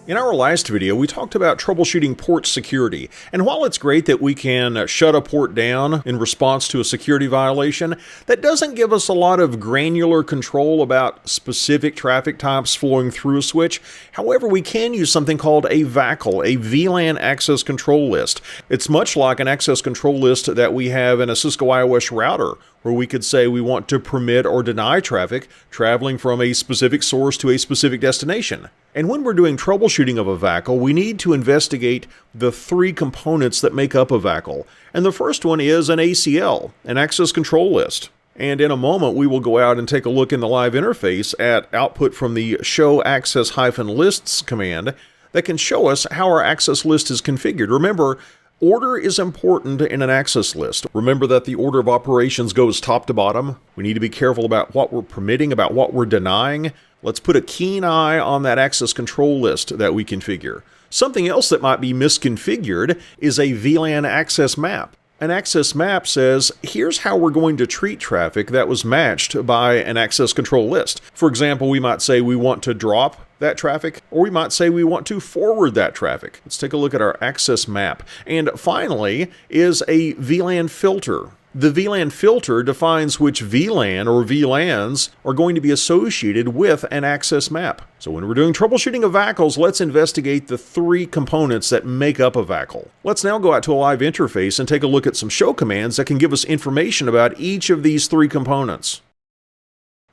In our last video, we talked about troubleshooting port security, and while it's great that we can shut a port down in response to a security violation, that doesn't give us a lot of granular control about specific traffic types flowing through a switch. However, we can use something called a VACL, a VLAN access control list. It's much like an access control list that we have in a Cisco iOS router, where we could say we want to permit or deny traffic traveling from a specific source to a specific destination. And when we're doing troubleshooting of a VACL, we need to investigate the three components that make up a VACL. And the first one is an ACL, an access control list. And in a moment, we will go out and take a look in the live interface at output from the show access-lists command that can show us how our access list is configured. Remember, order is important in an access list. Remember that the order of operations goes top to bottom. We need to be careful about what we're permitting, about what we're denying. Let's put a keen eye on that access control list that we configure. Something else that might be misconfigured is a VLAN access map. An access map says, here's how we're going to treat traffic that was matched by an access control list. For example, we might say we want to drop that traffic, or we might say we want to forward that traffic. Let's take a look at our access map. And finally is a VLAN filter. The VLAN filter defines which VLAN or VLANs are going to be associated with an access map. So when we're doing troubleshooting of VACLs, let's investigate the three components that make up a VACL. Let's now go out to a live interface and take a look at some show commands that can give us information about each of these three components.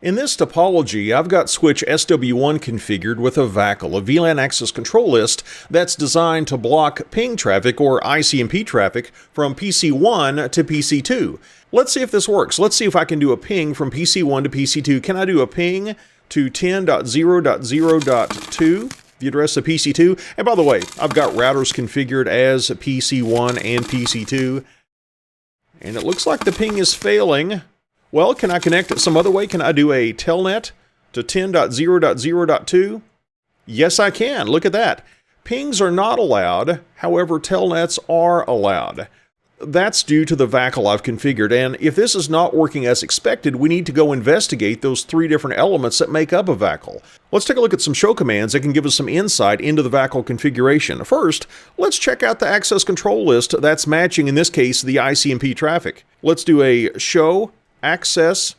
In this topology, I've got switch SW1 configured with a VACL, a VLAN access control list that's designed to block ping traffic or ICMP traffic from PC1 to PC2. Let's see if this works. Let's see if I can do a ping from PC1 to PC2. Can I do a ping to 10.0.0.2? The address of PC2. And by the way, I've got routers configured as PC1 and PC2. And it looks like the ping is failing. Well, can I connect it some other way? Can I do a telnet to 10.0.0.2? Yes, I can. Look at that. Pings are not allowed. However, telnets are allowed. That's due to the VACL I've configured. And if this is not working as expected, we need to go investigate those three different elements that make up a VACL. Let's take a look at some show commands that can give us some insight into the VACL configuration. First, let's check out the access control list that's matching, in this case, the ICMP traffic. Let's do a show access-lists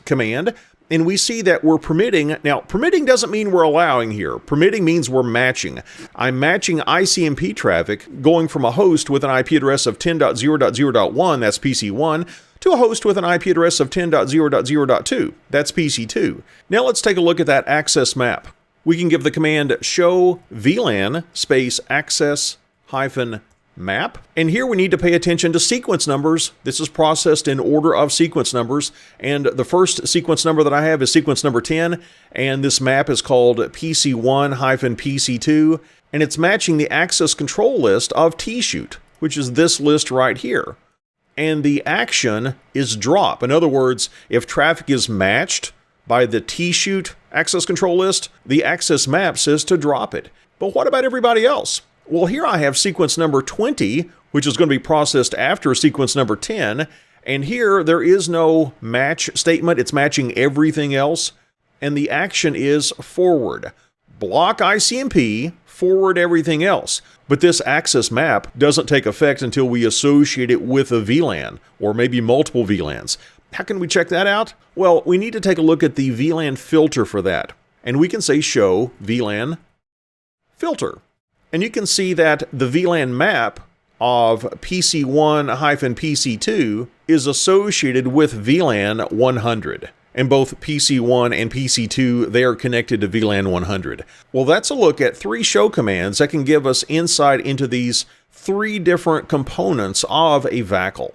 command, and we see that we're permitting. Now, permitting doesn't mean we're allowing here. Permitting means we're matching. I'm matching ICMP traffic going from a host with an IP address of 10.0.0.1, that's PC1, to a host with an IP address of 10.0.0.2, that's PC2. Now let's take a look at that access map. We can give the command show VLAN space access-map. And here we need to pay attention to sequence numbers. This is processed in order of sequence numbers. And the first sequence number that I have is sequence number 10. And this map is called PC1-PC2. And it's matching the access control list of tshoot, which is this list right here. And the action is drop. In other words, if traffic is matched by the tshoot access control list, the access map says to drop it. But what about everybody else? Well, here I have sequence number 20, which is going to be processed after sequence number 10. And here there is no match statement. It's matching everything else. And the action is forward. Block ICMP, forward everything else. But this access map doesn't take effect until we associate it with a VLAN, or maybe multiple VLANs. How can we check that out? Well, we need to take a look at the VLAN filter for that. And we can say show VLAN filter. And you can see that the VLAN map of PC1-PC2 is associated with VLAN 100. And both PC1 and PC2, they are connected to VLAN 100. Well, that's a look at three show commands that can give us insight into these three different components of a VACL.